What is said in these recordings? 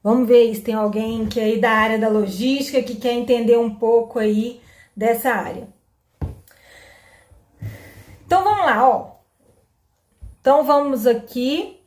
Vamos ver se tem alguém que é aí da área da logística que quer entender um pouco aí dessa área. Então vamos lá, ó. Então vamos aqui.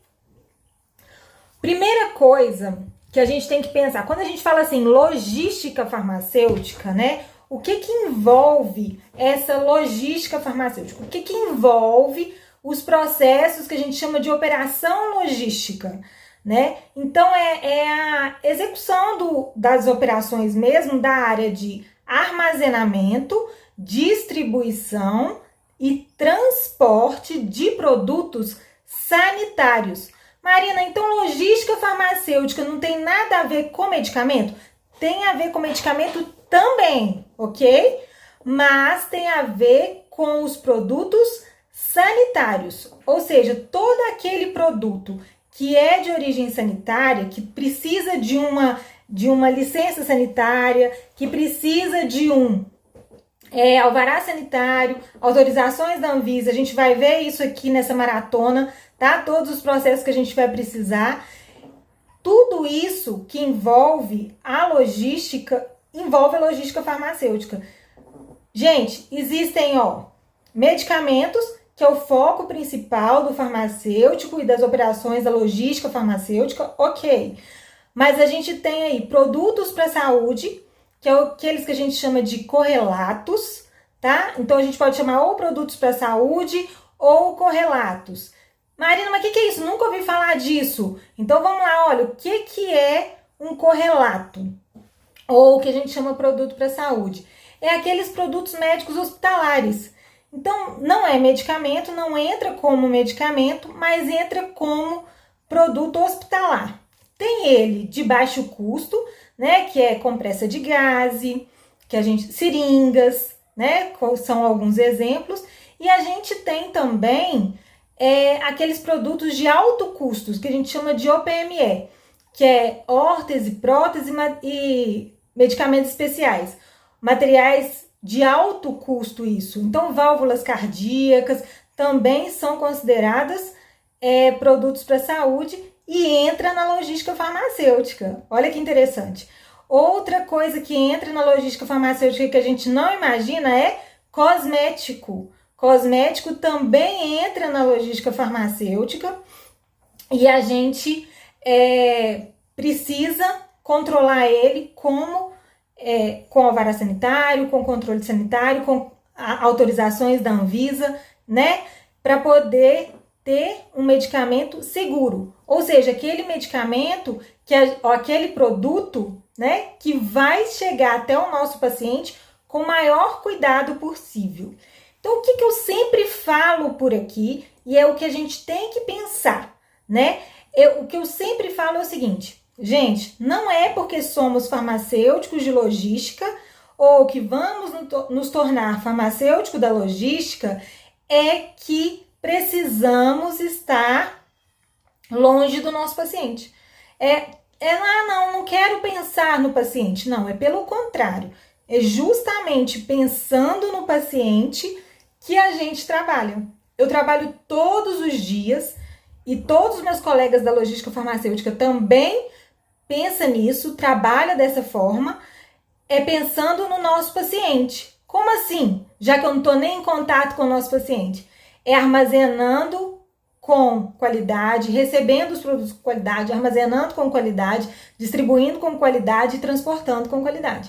Primeira coisa que a gente tem que pensar, quando a gente fala assim, logística farmacêutica, né? O que envolve essa logística farmacêutica? O que envolve os processos que a gente chama de operação logística, né? Então, é a execução das operações mesmo da área de armazenamento, distribuição e transporte de produtos sanitários. Marina, então logística farmacêutica não tem nada a ver com medicamento? Tem a ver com medicamento também, ok? Mas tem a ver com os produtos sanitários, ou seja, todo aquele produto que é de origem sanitária, que precisa de uma licença sanitária, que precisa de um alvará sanitário, autorizações da Anvisa, a gente vai ver isso aqui nessa maratona, tá? Todos os processos que a gente vai precisar. Tudo isso que envolve a logística, envolve a logística farmacêutica. Gente, existem, medicamentos, que é o foco principal do farmacêutico e das operações da logística farmacêutica, ok. Mas a gente tem aí produtos para saúde, que é aqueles que a gente chama de correlatos, tá? Então a gente pode chamar ou produtos para saúde ou correlatos. Marina, mas o que é isso? Nunca ouvi falar disso. Então vamos lá, olha, o que é um correlato? Ou o que a gente chama produto para saúde? É aqueles produtos médicos hospitalares. Então não é medicamento, não entra como medicamento, mas entra como produto hospitalar. Tem ele de baixo custo, né, que é compressa de gase, seringas, né, são alguns exemplos, e a gente tem também aqueles produtos de alto custo, que a gente chama de OPME, que é órtese, prótese e medicamentos especiais, materiais de alto custo isso. Então, válvulas cardíacas também são consideradas produtos para saúde e entra na logística farmacêutica. Olha que interessante. Outra coisa que entra na logística farmacêutica que a gente não imagina é cosmético. Cosmético também entra na logística farmacêutica e a gente precisa controlar ele com alvará sanitário, com controle sanitário, com autorizações da Anvisa, né? Para poder ter um medicamento seguro. Ou seja, aquele medicamento, aquele produto, né? Que vai chegar até o nosso paciente com o maior cuidado possível. Então, o que eu sempre falo por aqui, e é o que a gente tem que pensar, né? O que eu sempre falo é o seguinte, gente, não é porque somos farmacêuticos de logística ou que vamos nos tornar farmacêutico da logística, é que precisamos estar longe do nosso paciente. Não quero pensar no paciente. Não, é pelo contrário. É justamente pensando no paciente que a gente trabalha. Eu trabalho todos os dias e todos os meus colegas da logística farmacêutica também pensam nisso, trabalham dessa forma, pensando no nosso paciente. Como assim? Já que eu não estou nem em contato com o nosso paciente. Armazenando com qualidade, recebendo os produtos com qualidade, armazenando com qualidade, distribuindo com qualidade e transportando com qualidade.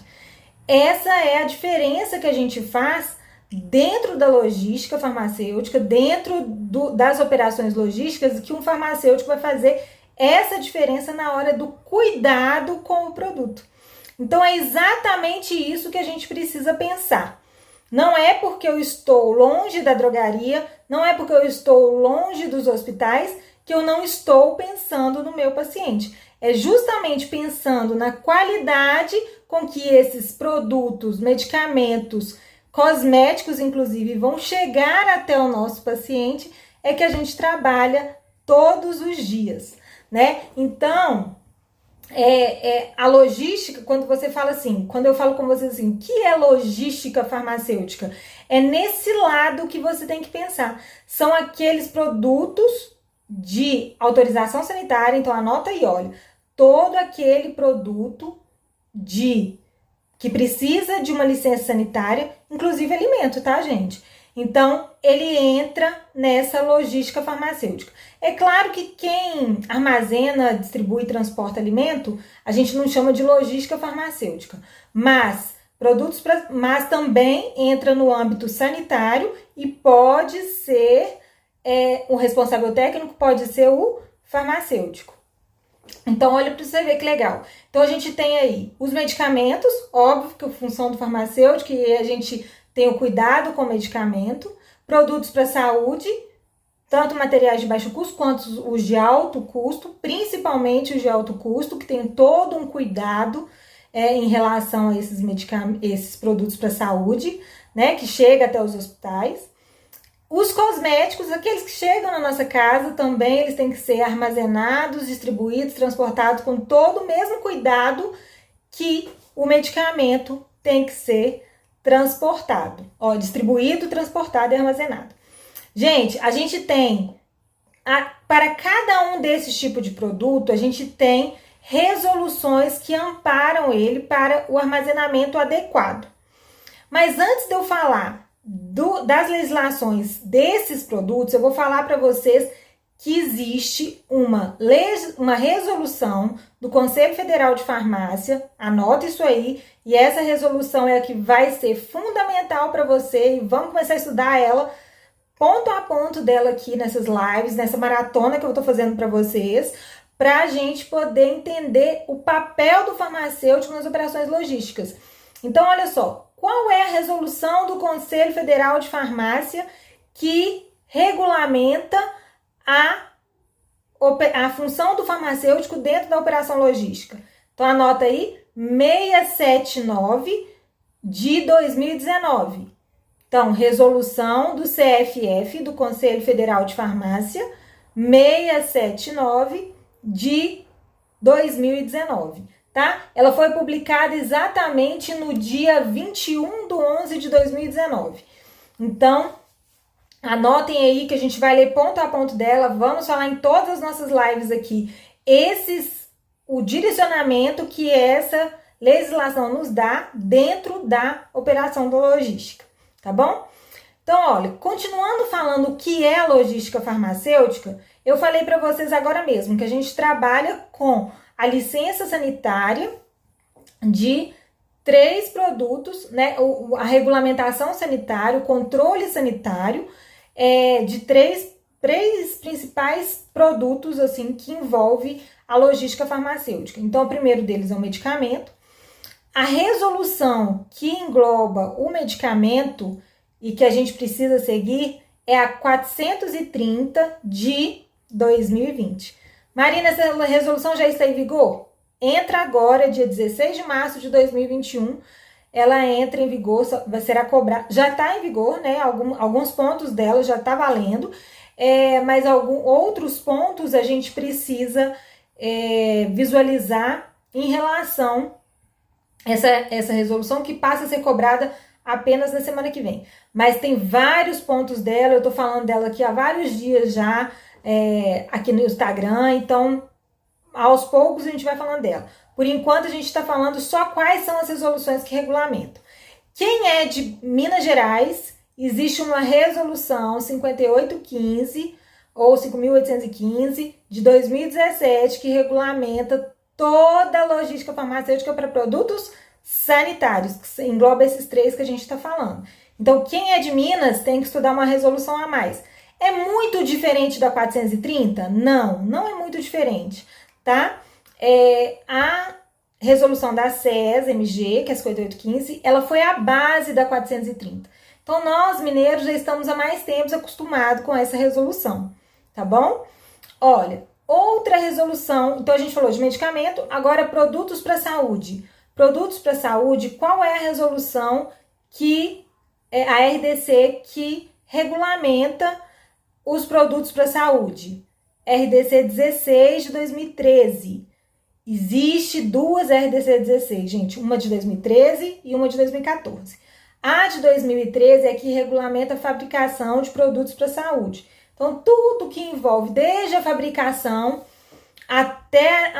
Essa é a diferença que a gente faz dentro da logística farmacêutica, dentro das operações logísticas, que um farmacêutico vai fazer essa diferença na hora do cuidado com o produto. Então, é exatamente isso que a gente precisa pensar. Não é porque eu estou longe da drogaria, não é porque eu estou longe dos hospitais que eu não estou pensando no meu paciente. É justamente pensando na qualidade com que esses produtos, medicamentos, cosméticos, inclusive, vão chegar até o nosso paciente, é que a gente trabalha todos os dias, né? Então, a logística, quando você fala assim, quando eu falo com você assim, o que é logística farmacêutica? É nesse lado que você tem que pensar. São aqueles produtos de autorização sanitária, então anota aí, olha, todo aquele produto que precisa de uma licença sanitária, inclusive alimento, tá, gente? Então, ele entra nessa logística farmacêutica. É claro que quem armazena, distribui e transporta alimento, a gente não chama de logística farmacêutica, mas mas também entra no âmbito sanitário e pode ser o responsável técnico, pode ser o farmacêutico. Então, olha para você ver que legal. Então, a gente tem aí os medicamentos, óbvio que a função do farmacêutico é a gente tem o cuidado com o medicamento, produtos para saúde, tanto materiais de baixo custo quanto os de alto custo, principalmente os de alto custo, que tem todo um cuidado em relação a esses produtos para saúde, né, que chega até os hospitais. Os cosméticos, aqueles que chegam na nossa casa, também eles têm que ser armazenados, distribuídos, transportados com todo o mesmo cuidado que o medicamento tem que ser transportado. Ó, distribuído, transportado e armazenado. Gente, a gente tem, para cada um desses tipos de produto, a gente tem resoluções que amparam ele para o armazenamento adequado. Mas antes de eu falar das legislações desses produtos, eu vou falar para vocês que existe uma resolução do Conselho Federal de Farmácia, anota isso aí, e essa resolução é a que vai ser fundamental para você, e vamos começar a estudar ela, ponto a ponto dela aqui nessas lives, nessa maratona que eu estou fazendo para vocês, para a gente poder entender o papel do farmacêutico nas operações logísticas. Então, olha só, qual é a resolução do Conselho Federal de Farmácia que regulamenta a função do farmacêutico dentro da operação logística? Então, anota aí, 679 de 2019. Então, resolução do CFF, do Conselho Federal de Farmácia, 679 de 2019. Tá? Ela foi publicada exatamente no dia 21/11 de 2019. Então, anotem aí que a gente vai ler ponto a ponto dela, vamos falar em todas as nossas lives aqui, o direcionamento que essa legislação nos dá dentro da operação da logística, tá bom? Então, olha, continuando falando o que é a logística farmacêutica, eu falei para vocês agora mesmo que a gente trabalha com a licença sanitária de 3 produtos, né? A regulamentação sanitária, o controle sanitário de três principais produtos assim que envolve a logística farmacêutica. Então, o primeiro deles é o medicamento. A resolução que engloba o medicamento e que a gente precisa seguir é a 430 de 2020. Marina, essa resolução já está em vigor? Entra agora, dia 16 de março de 2021, ela entra em vigor, será cobrada, já está em vigor, né? Alguns pontos dela já está valendo, mas outros pontos a gente precisa visualizar em relação a essa resolução que passa a ser cobrada apenas na semana que vem. Mas tem vários pontos dela, eu estou falando dela aqui há vários dias já, aqui no Instagram, então aos poucos a gente vai falando dela. Por enquanto a gente está falando só quais são as resoluções que regulamentam. Quem é de Minas Gerais, existe uma resolução 5815 ou 5.815 de 2017 que regulamenta toda a logística farmacêutica para produtos sanitários, que engloba esses 3 que a gente está falando. Então, quem é de Minas tem que estudar uma resolução a mais. É muito diferente da 430? Não é muito diferente, tá? A resolução da SES-MG, que é a 5815, ela foi a base da 430. Então, nós, mineiros, já estamos há mais tempo acostumados com essa resolução, tá bom? Olha, outra resolução, então a gente falou de medicamento, agora produtos para saúde. Produtos para saúde, qual é a resolução que a RDC que regulamenta os produtos para saúde? RDC 16 de 2013. Existe 2 RDC 16, gente, uma de 2013 e uma de 2014. A de 2013 é que regulamenta a fabricação de produtos para saúde. Então, tudo que envolve, desde a fabricação até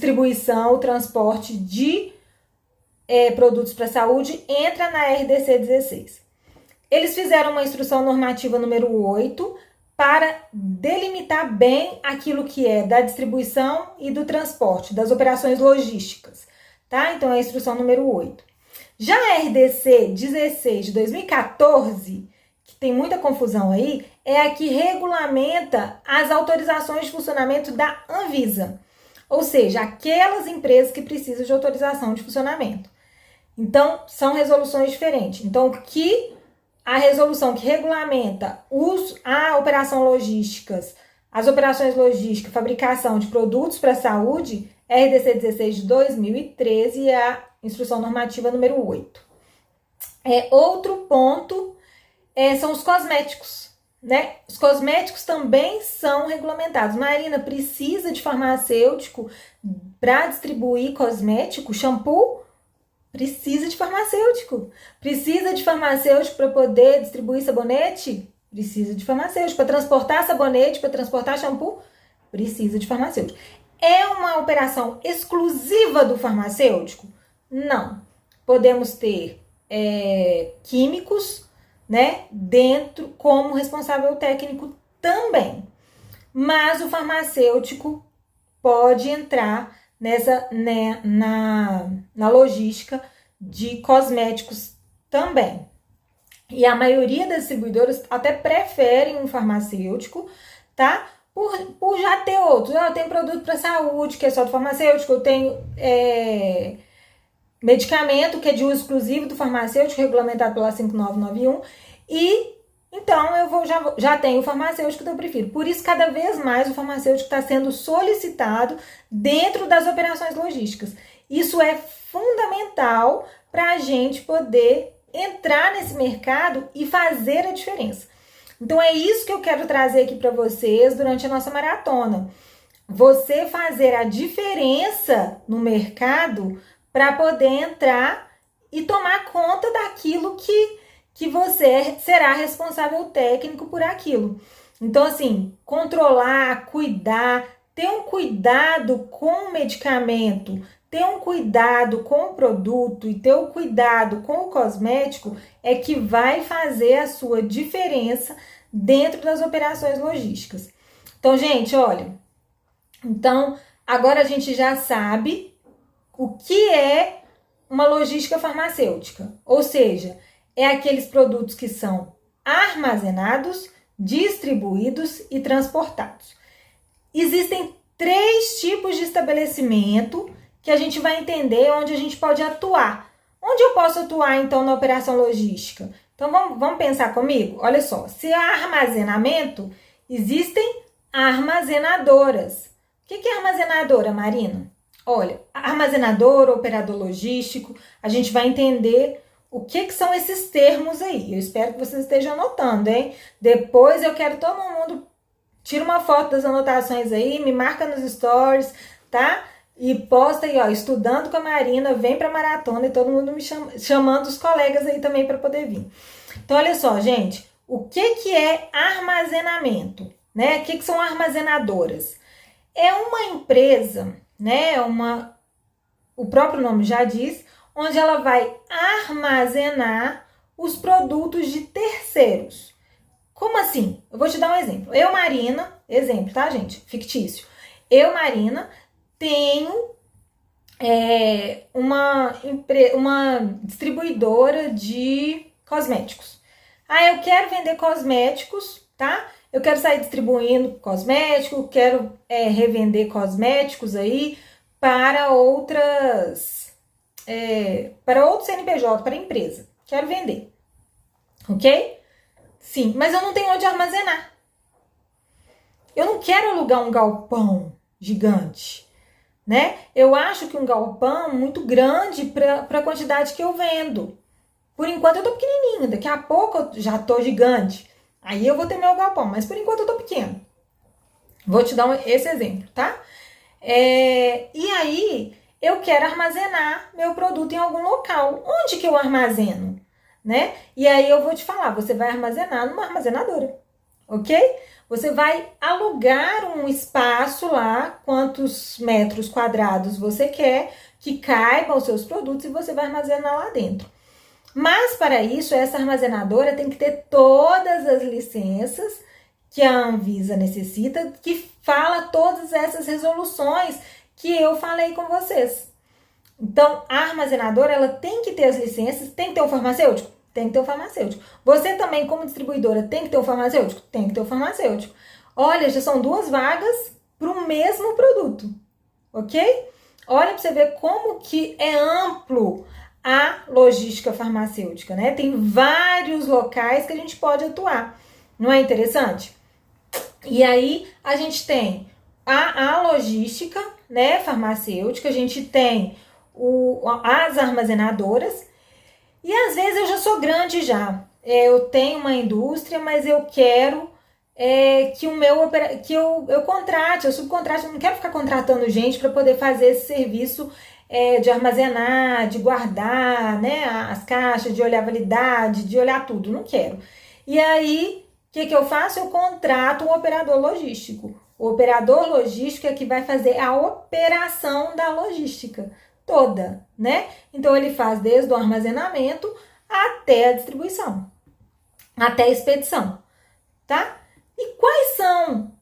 distribuição, o transporte de produtos para a saúde entra na RDC 16. Eles fizeram uma instrução normativa número 8 para delimitar bem aquilo que é da distribuição e do transporte, das operações logísticas, tá? Então, é a instrução número 8. Já a RDC 16 de 2014, que tem muita confusão aí, é a que regulamenta as autorizações de funcionamento da Anvisa, ou seja, aquelas empresas que precisam de autorização de funcionamento. Então, são resoluções diferentes. Então, a resolução que regulamenta a operação logísticas, as operações logísticas, fabricação de produtos para a saúde, RDC 16 de 2013 e a instrução normativa número 8. Outro ponto são os cosméticos, né? Os cosméticos também são regulamentados. Marina, precisa de farmacêutico para distribuir cosmético, shampoo? Precisa de farmacêutico. Precisa de farmacêutico para poder distribuir sabonete? Precisa de farmacêutico. Para transportar sabonete, para transportar shampoo? Precisa de farmacêutico. É uma operação exclusiva do farmacêutico? Não. Podemos ter químicos, né, dentro como responsável técnico também. Mas o farmacêutico pode entrar na logística de cosméticos também. E a maioria das distribuidoras até preferem um farmacêutico, tá? Por já ter outros. Eu tenho produto para saúde, que é só do farmacêutico, eu tenho medicamento que é de uso exclusivo do farmacêutico, regulamentado pela 5991, e então eu já tenho o farmacêutico que eu prefiro. Por isso, cada vez mais o farmacêutico está sendo solicitado dentro das operações logísticas. Isso é fundamental para a gente poder entrar nesse mercado e fazer a diferença. Então, é isso que eu quero trazer aqui para vocês durante a nossa maratona. Você fazer a diferença no mercado para poder entrar e tomar conta daquilo que você será responsável técnico por aquilo. Então, assim, controlar, cuidar, ter um cuidado com o medicamento, ter um cuidado com o produto e ter um cuidado com o cosmético é que vai fazer a sua diferença dentro das operações logísticas. Então, gente, olha, agora a gente já sabe o que é uma logística farmacêutica, ou seja, é aqueles produtos que são armazenados, distribuídos e transportados. Existem 3 tipos de estabelecimento que a gente vai entender onde a gente pode atuar. Onde eu posso atuar, então, na operação logística? Então, vamos pensar comigo? Olha só, se é armazenamento, existem armazenadoras. O que é armazenadora, Marina? Olha, armazenador, operador logístico, a gente vai entender o que são esses termos aí. Eu espero que vocês estejam anotando, hein? Depois eu quero todo mundo, tira uma foto das anotações aí, me marca nos stories, tá? E posta aí, ó, estudando com a Marina, vem pra maratona e todo mundo me chamando os colegas aí também para poder vir. Então, olha só, gente, o que é armazenamento, né? O que são armazenadoras? É uma empresa, né? O próprio nome já diz, onde ela vai armazenar os produtos de terceiros. Como assim? Eu vou te dar um exemplo. Eu, Marina, exemplo, tá, gente? Fictício. Eu, Marina, tenho uma distribuidora de cosméticos. Eu quero vender cosméticos, tá? Eu quero sair distribuindo cosmético, quero revender cosméticos aí para outros CNPJ, para empresa. Quero vender, ok? Sim, mas eu não tenho onde armazenar. Eu não quero alugar um galpão gigante, né? Eu acho que um galpão muito grande para a quantidade que eu vendo. Por enquanto eu tô pequenininho, daqui a pouco eu já tô gigante. Aí eu vou ter meu galpão, mas por enquanto eu tô pequeno. Vou te dar esse exemplo, tá? E aí eu quero armazenar meu produto em algum local. Onde que eu armazeno? Né? E aí eu vou te falar, você vai armazenar numa armazenadora, ok? Você vai alugar um espaço lá, quantos metros quadrados você quer, que caiba os seus produtos e você vai armazenar lá dentro. Mas para isso, essa armazenadora tem que ter todas as licenças que a Anvisa necessita, que fala todas essas resoluções que eu falei com vocês. Então, a armazenadora, ela tem que ter as licenças, tem que ter um farmacêutico? Tem que ter um farmacêutico. Você também, como distribuidora, tem que ter um farmacêutico? Tem que ter um farmacêutico. Olha, já são 2 vagas para o mesmo produto, ok? Olha para você ver como que é amplo a logística farmacêutica, né? Tem vários locais que a gente pode atuar. Não é interessante? E aí, a gente tem a logística, né, farmacêutica, a gente tem as armazenadoras, e às vezes eu já sou grande já. Eu tenho uma indústria, mas eu quero que o meu que eu contrate, eu subcontrate, eu não quero ficar contratando gente para poder fazer esse serviço de armazenar, de guardar, né, as caixas, de olhar a validade, de olhar tudo, não quero. E aí, o que eu faço? Eu contrato um operador logístico. O operador logístico é que vai fazer a operação da logística toda, né? Então, ele faz desde o armazenamento até a distribuição, até a expedição, tá? E quais são?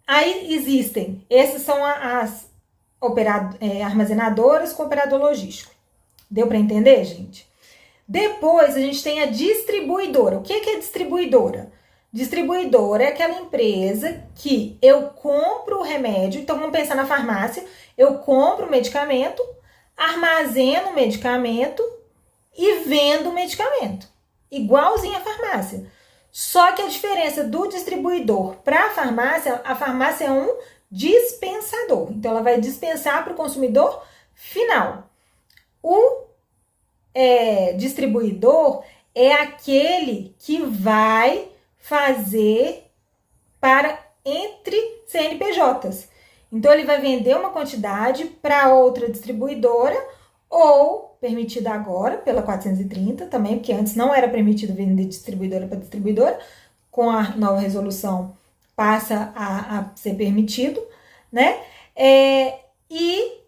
Aí existem, esses são as armazenadoras com operador logístico. Deu para entender, gente? Depois, a gente tem a distribuidora. O que é distribuidora? Distribuidora é aquela empresa que eu compro o remédio, então vamos pensar na farmácia, eu compro o medicamento, armazeno o medicamento e vendo o medicamento, igualzinho à farmácia. Só que a diferença do distribuidor para a farmácia é um dispensador. Então, ela vai dispensar para o consumidor final. O distribuidor é aquele que vai fazer entre CNPJs. Então, ele vai vender uma quantidade para outra distribuidora, ou permitida agora pela 430 também, porque antes não era permitido vender distribuidora para distribuidora, com a nova resolução passa a ser permitido, né? E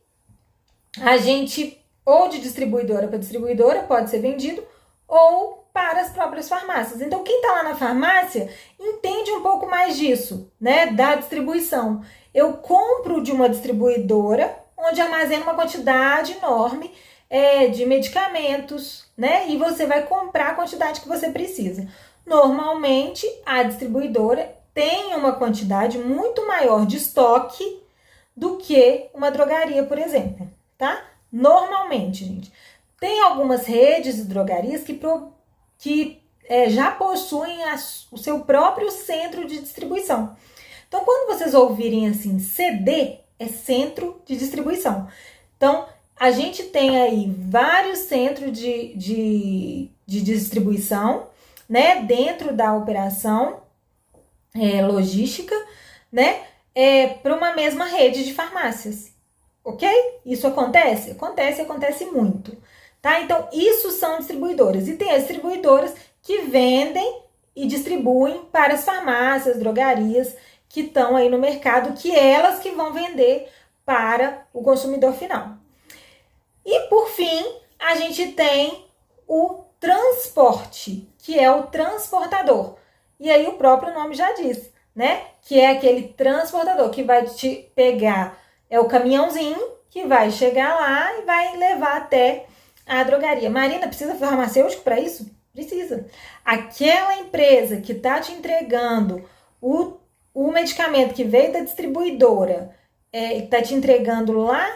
a gente, ou de distribuidora para distribuidora, pode ser vendido, ou para as próprias farmácias. Então, quem está lá na farmácia entende um pouco mais disso, né? Da distribuição. Eu compro de uma distribuidora, onde armazena uma quantidade enorme de medicamentos, né? E você vai comprar a quantidade que você precisa. Normalmente, a distribuidora tem uma quantidade muito maior de estoque do que uma drogaria, por exemplo, tá? Normalmente, gente. Tem algumas redes de drogarias que já possuem o seu próprio centro de distribuição. Então, quando vocês ouvirem assim, CD, é centro de distribuição. Então, a gente tem aí vários centros de distribuição, né, dentro da operação logística, né, para uma mesma rede de farmácias, ok? Isso acontece? Acontece muito, tá? Então, isso são distribuidoras. E tem as distribuidoras que vendem e distribuem para as farmácias, drogarias que estão aí no mercado, que elas que vão vender para o consumidor final. E, por fim, a gente tem o transporte, que é o transportador. E aí o próprio nome já diz, né? Que é aquele transportador que vai te pegar, é o caminhãozinho que vai chegar lá e vai levar até a drogaria. Marina, precisa de farmacêutico para isso? Precisa. Aquela empresa que está te entregando o medicamento que veio da distribuidora, está te entregando lá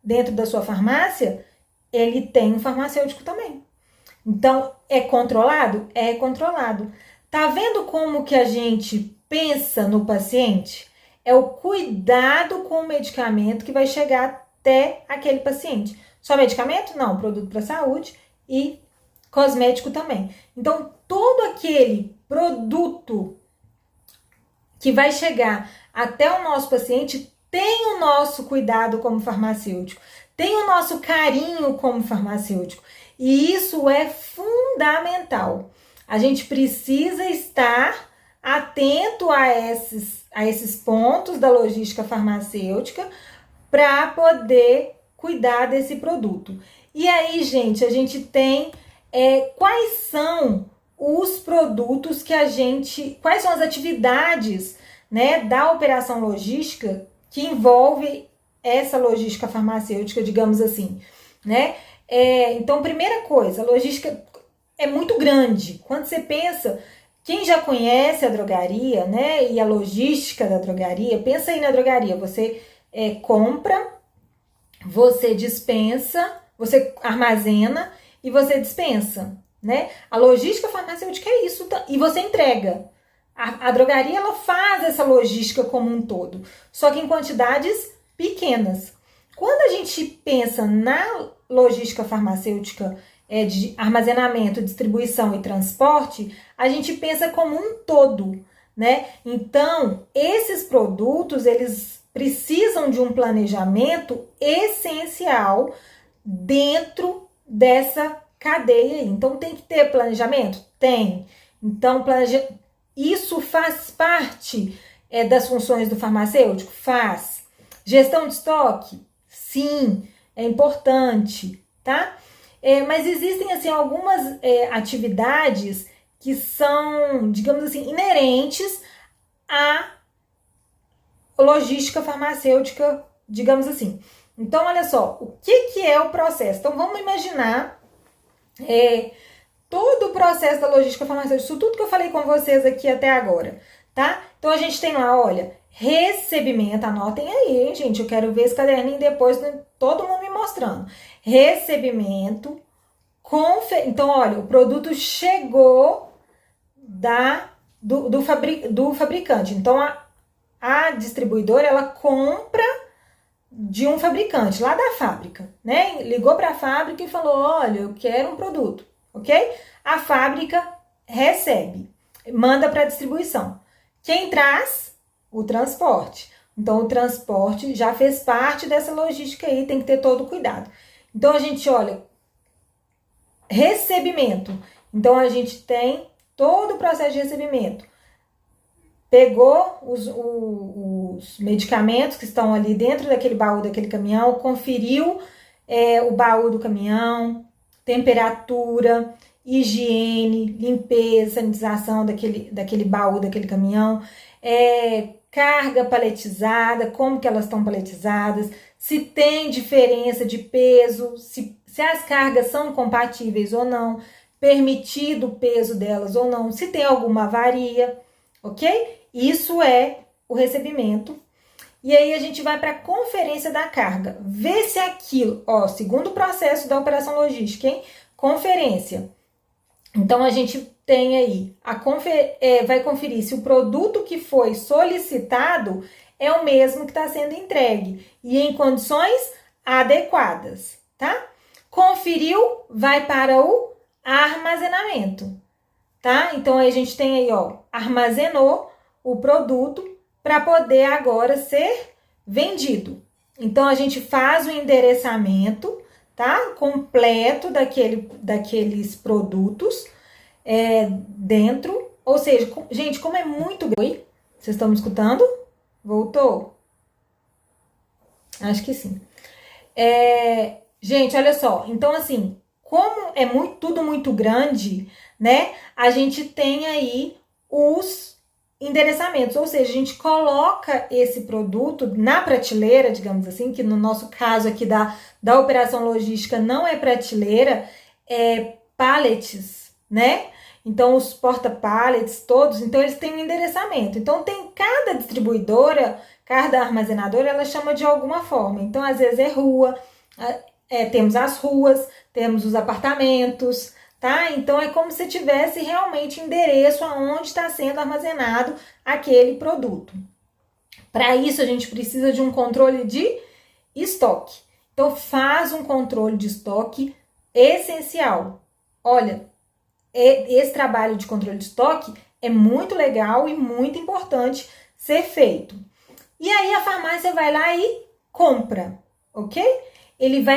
dentro da sua farmácia, ele tem um farmacêutico também. Então, é controlado? É controlado. Tá vendo como que a gente pensa no paciente? É o cuidado com o medicamento que vai chegar até aquele paciente. Só medicamento? Não, produto para saúde e cosmético também. Então, todo aquele produto que vai chegar até o nosso paciente tem o nosso cuidado como farmacêutico, tem o nosso carinho como farmacêutico. E isso é fundamental. A gente precisa estar atento a esses pontos da logística farmacêutica para poder cuidar desse produto. E aí, gente, a gente tem quais são os produtos quais são as atividades, né, da operação logística que envolve essa logística farmacêutica, digamos assim, né? Então, primeira coisa, a logística é muito grande. Quando você pensa, quem já conhece a drogaria, né, e a logística da drogaria, pensa aí na drogaria, você compra, você dispensa, você armazena e você dispensa, né? A logística farmacêutica é isso, e você entrega. A drogaria, ela faz essa logística como um todo, só que em quantidades pequenas. Quando a gente pensa na logística farmacêutica de armazenamento, distribuição e transporte, a gente pensa como um todo, né? Então, esses produtos, eles precisam de um planejamento essencial dentro dessa cadeia. Então, tem que ter planejamento? Tem. Então, isso faz parte das funções do farmacêutico? Faz. Gestão de estoque? Sim, é importante, tá? Mas existem, assim, algumas atividades que são, digamos assim, inerentes à logística farmacêutica, digamos assim. Então, olha só, o que é o processo? Então, vamos imaginar todo o processo da logística farmacêutica, isso tudo que eu falei com vocês aqui até agora, tá? Então, a gente tem lá, olha, recebimento, anotem aí, gente, eu quero ver esse caderninho depois, todo mundo me mostrando. Recebimento, então, olha, o produto chegou do fabricante, então a distribuidora, ela compra de um fabricante, lá da fábrica, né? Ligou para a fábrica e falou, olha, eu quero um produto, ok? A fábrica recebe, manda para distribuição. Quem traz? O transporte. Então, o transporte já fez parte dessa logística aí, tem que ter todo o cuidado. Então, a gente olha, recebimento. Então, a gente tem todo o processo de recebimento. Pegou os medicamentos que estão ali dentro daquele baú daquele caminhão, conferiu o baú do caminhão, temperatura, higiene, limpeza, sanitização daquele baú daquele caminhão, carga paletizada, como que elas estão paletizadas, se tem diferença de peso, se as cargas são compatíveis ou não, permitido o peso delas ou não, se tem alguma avaria, ok? Isso é o recebimento. E aí a gente vai para a conferência da carga. Vê se aquilo, segundo processo da operação logística, hein? Conferência. Então a gente tem aí, vai conferir se o produto que foi solicitado é o mesmo que está sendo entregue e em condições adequadas, tá? Conferiu, vai para o armazenamento, tá? Então a gente tem aí, armazenou o produto para poder agora ser vendido. Então a gente faz o endereçamento, tá? Completo daqueles produtos dentro. Ou seja, gente, como é muito... Oi? Vocês estão me escutando? Voltou? Acho que sim. Gente, olha só. Então, assim, como é tudo muito grande, né? A gente tem aí os endereçamentos, ou seja, a gente coloca esse produto na prateleira, digamos assim, que no nosso caso aqui da operação logística não é prateleira, é pallets, né? Então, os porta-pallets todos, então eles têm um endereçamento. Então, tem cada distribuidora, cada armazenadora, ela chama de alguma forma. Então, às vezes é rua, temos as ruas, temos os apartamentos, tá? Então, é como se tivesse realmente endereço aonde está sendo armazenado aquele produto. Para isso, a gente precisa de um controle de estoque. Então, faz um controle de estoque essencial. Olha, esse trabalho de controle de estoque é muito legal e muito importante ser feito. E aí, a farmácia vai lá e compra, ok?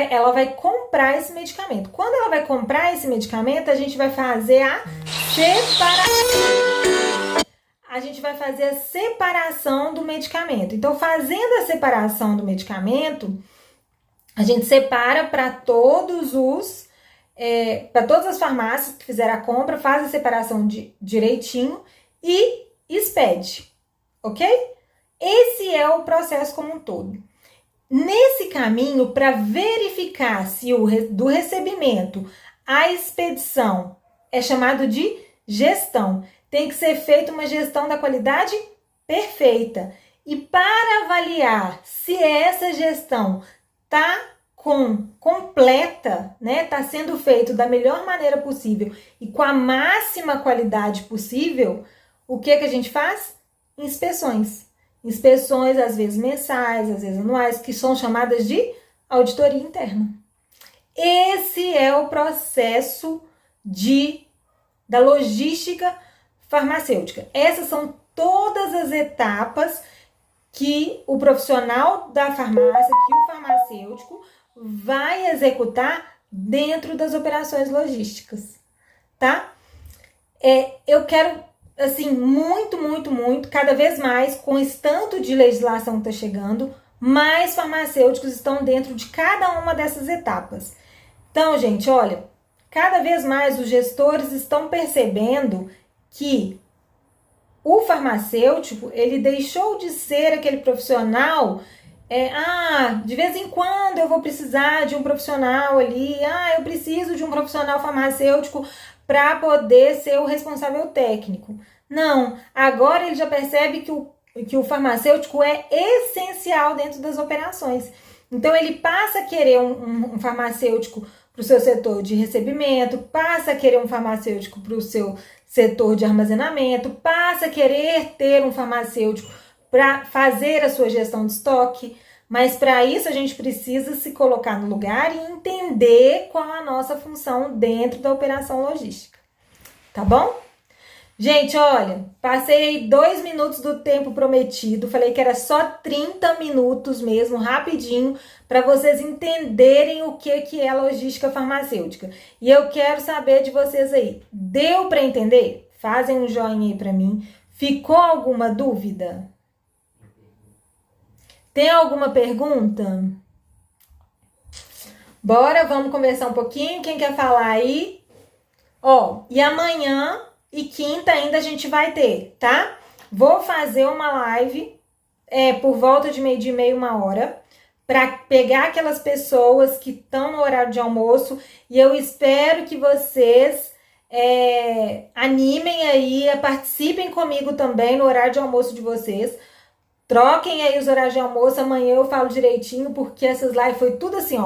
Ela vai comprar esse medicamento. Quando ela vai comprar esse medicamento, a gente vai fazer a separação. a gente vai fazer a separação do medicamento. Então, fazendo a separação do medicamento, a gente separa para todas as farmácias que fizeram a compra, faz a separação direitinho e expede, ok? Esse é o processo como um todo. Nesse caminho, para verificar se do recebimento à expedição é chamado de gestão, tem que ser feita uma gestão da qualidade perfeita. E para avaliar se essa gestão está completa, né? Está sendo feito da melhor maneira possível e com a máxima qualidade possível, o que a gente faz? Inspeções. Inspeções, às vezes mensais, às vezes anuais, que são chamadas de auditoria interna. Esse é o processo da logística farmacêutica. Essas são todas as etapas que o profissional da farmácia, que o farmacêutico vai executar dentro das operações logísticas, tá? Eu quero, assim, muito, cada vez mais, com esse tanto de legislação que está chegando, mais farmacêuticos estão dentro de cada uma dessas etapas. Então, gente, olha, cada vez mais os gestores estão percebendo que o farmacêutico, ele deixou de ser aquele profissional, de vez em quando eu vou precisar de um profissional ali, eu preciso de um profissional farmacêutico para poder ser o responsável técnico. Não, agora ele já percebe que o farmacêutico é essencial dentro das operações. Então ele passa a querer um farmacêutico para o seu setor de recebimento, passa a querer um farmacêutico para o seu setor de armazenamento, passa a querer ter um farmacêutico para fazer a sua gestão de estoque, mas para isso a gente precisa se colocar no lugar e entender qual a nossa função dentro da operação logística, tá bom? Gente, olha, passei 2 minutos do tempo prometido, falei que era só 30 minutos mesmo, rapidinho, para vocês entenderem o que é logística farmacêutica. E eu quero saber de vocês aí, deu para entender? Fazem um joinha aí para mim. Ficou alguma dúvida? Tem alguma pergunta? Bora, vamos conversar um pouquinho. Quem quer falar aí? E amanhã e quinta ainda a gente vai ter, tá? Vou fazer uma live por volta de meio-dia e meia, 1h, para pegar aquelas pessoas que estão no horário de almoço, e eu espero que vocês animem aí, participem comigo também no horário de almoço de vocês. Troquem aí os horários de almoço, amanhã eu falo direitinho, porque essas lives foi tudo assim,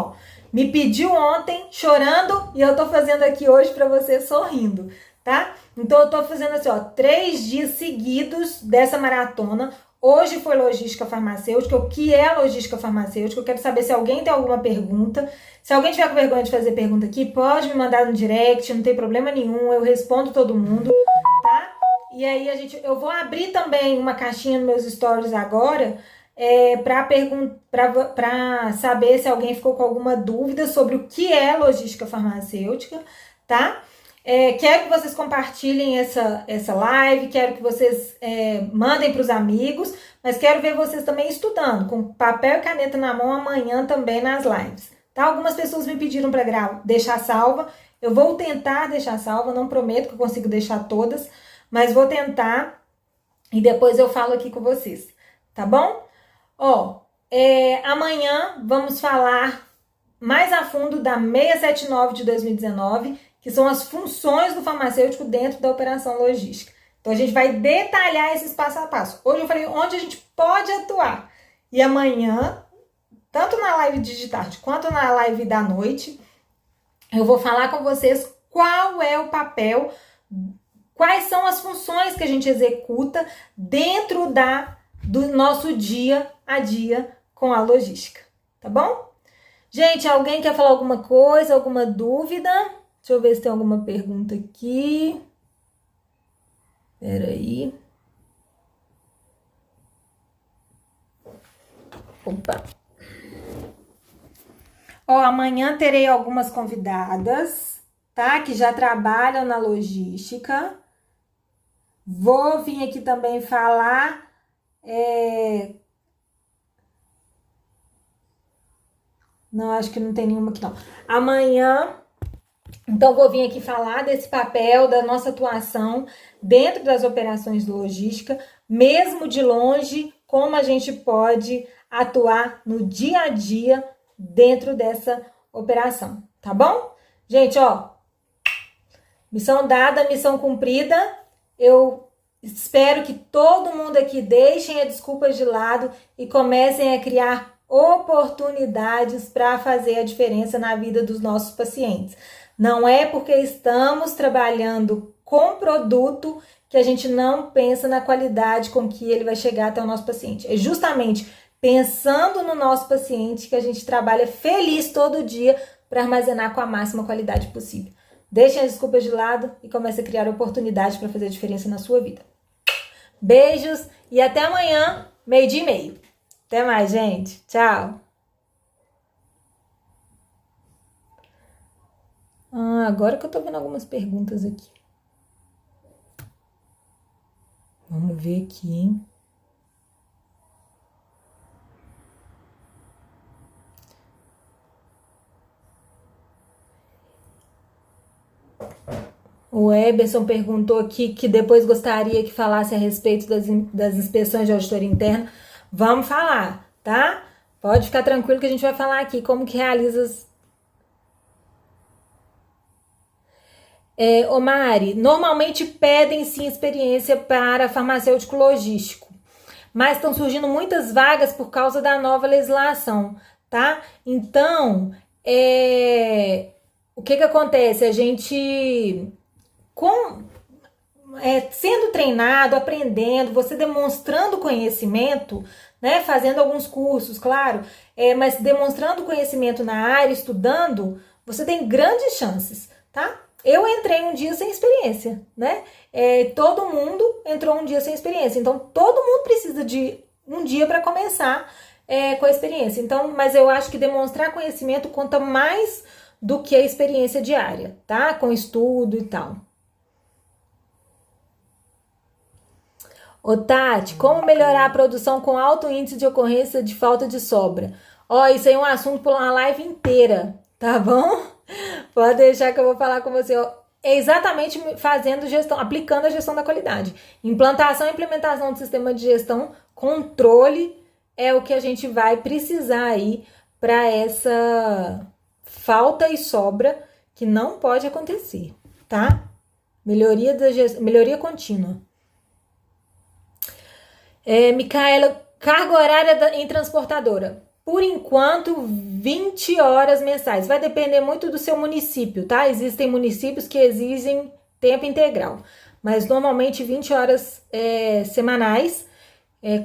me pediu ontem, chorando, e eu tô fazendo aqui hoje para vocês sorrindo, tá? Então eu tô fazendo assim, 3 dias seguidos dessa maratona. Hoje foi logística farmacêutica. O que é logística farmacêutica? Eu quero saber se alguém tem alguma pergunta. Se alguém tiver com vergonha de fazer pergunta aqui, pode me mandar no direct, não tem problema nenhum, eu respondo todo mundo, tá? E aí eu vou abrir também uma caixinha nos meus stories agora, para saber se alguém ficou com alguma dúvida sobre o que é logística farmacêutica, tá? Quero que vocês compartilhem essa live, quero que vocês mandem para os amigos, mas quero ver vocês também estudando, com papel e caneta na mão amanhã também nas lives, tá? Algumas pessoas me pediram para deixar salva, eu vou tentar deixar salva, não prometo que eu consigo deixar todas, mas vou tentar e depois eu falo aqui com vocês, tá bom? Amanhã vamos falar mais a fundo da 679 de 2019, que são as funções do farmacêutico dentro da operação logística. Então, a gente vai detalhar esses passo a passo. Hoje eu falei onde a gente pode atuar. E amanhã, tanto na live de tarde quanto na live da noite, eu vou falar com vocês qual é o papel, quais são as funções que a gente executa dentro do nosso dia a dia com a logística. Tá bom? Gente, alguém quer falar alguma coisa, alguma dúvida? Deixa eu ver se tem alguma pergunta aqui. Peraí. Opa. Amanhã terei algumas convidadas, tá? Que já trabalham na logística. Vou vir aqui também falar... Não, acho que não tem nenhuma aqui, não. Amanhã, então, vou vir aqui falar desse papel da nossa atuação dentro das operações de logística, mesmo de longe, como a gente pode atuar no dia a dia dentro dessa operação, tá bom? Gente, ó, missão dada, missão cumprida. Eu espero que todo mundo aqui deixem as desculpas de lado e comecem a criar oportunidades para fazer a diferença na vida dos nossos pacientes. Não é porque estamos trabalhando com produto que a gente não pensa na qualidade com que ele vai chegar até o nosso paciente. É justamente pensando no nosso paciente que a gente trabalha feliz todo dia para armazenar com a máxima qualidade possível. Deixem as desculpas de lado e comece a criar oportunidades para fazer a diferença na sua vida. Beijos e até amanhã, 12:30. Até mais, gente. Tchau. Agora que eu tô vendo algumas perguntas aqui. Vamos ver aqui, hein? O Eberson perguntou aqui que depois gostaria que falasse a respeito das inspeções de auditoria interna. Vamos falar, tá? Pode ficar tranquilo que a gente vai falar aqui como que realiza Ô Mari, normalmente pedem sim experiência para farmacêutico logístico, mas estão surgindo muitas vagas por causa da nova legislação, tá? Então, o que acontece? A gente, sendo treinado, aprendendo, você demonstrando conhecimento, né? Fazendo alguns cursos, claro, mas demonstrando conhecimento na área, estudando, você tem grandes chances, tá? Eu entrei um dia sem experiência, né? Todo mundo entrou um dia sem experiência. Então, todo mundo precisa de um dia para começar com a experiência. Então, mas eu acho que demonstrar conhecimento conta mais do que a experiência diária, tá? Com estudo e tal. Ô, Tati, como melhorar a produção com alto índice de ocorrência de falta de sobra? Ó, isso aí é um assunto por uma live inteira, tá bom? Pode deixar que eu vou falar com você. É exatamente fazendo gestão, aplicando a gestão da qualidade. Implantação e implementação do sistema de gestão, controle é o que a gente vai precisar aí para essa falta e sobra que não pode acontecer, tá? Melhoria contínua. Micaela, carga horária em transportadora. Por enquanto, 20 horas mensais. Vai depender muito do seu município, tá? Existem municípios que exigem tempo integral. Mas normalmente 20 horas semanais,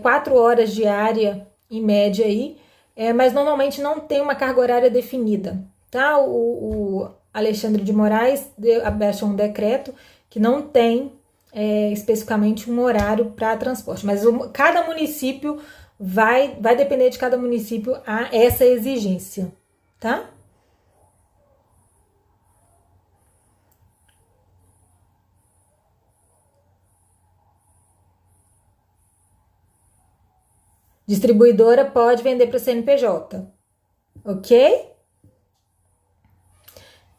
4 horas diária em média aí. Mas normalmente não tem uma carga horária definida, tá? O Alexandre de Moraes baixou um decreto que não tem especificamente um horário para transporte. Mas cada município... Vai depender de cada município a essa exigência, tá? Distribuidora pode vender para CNPJ, ok?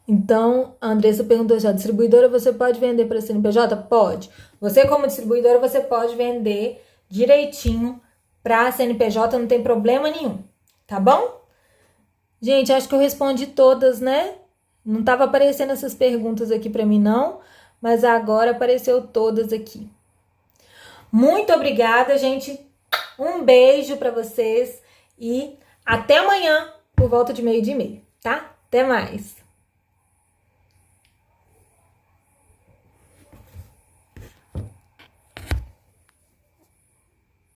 Então, a Andressa perguntou já, distribuidora você pode vender para CNPJ? Pode. Você como distribuidora, você pode vender direitinho para a CNPJ, não tem problema nenhum, tá bom? Gente, acho que eu respondi todas, né? Não estava aparecendo essas perguntas aqui para mim, não, mas agora apareceu todas aqui. Muito obrigada, gente. Um beijo para vocês e até amanhã, por volta de 12:30, tá? Até mais!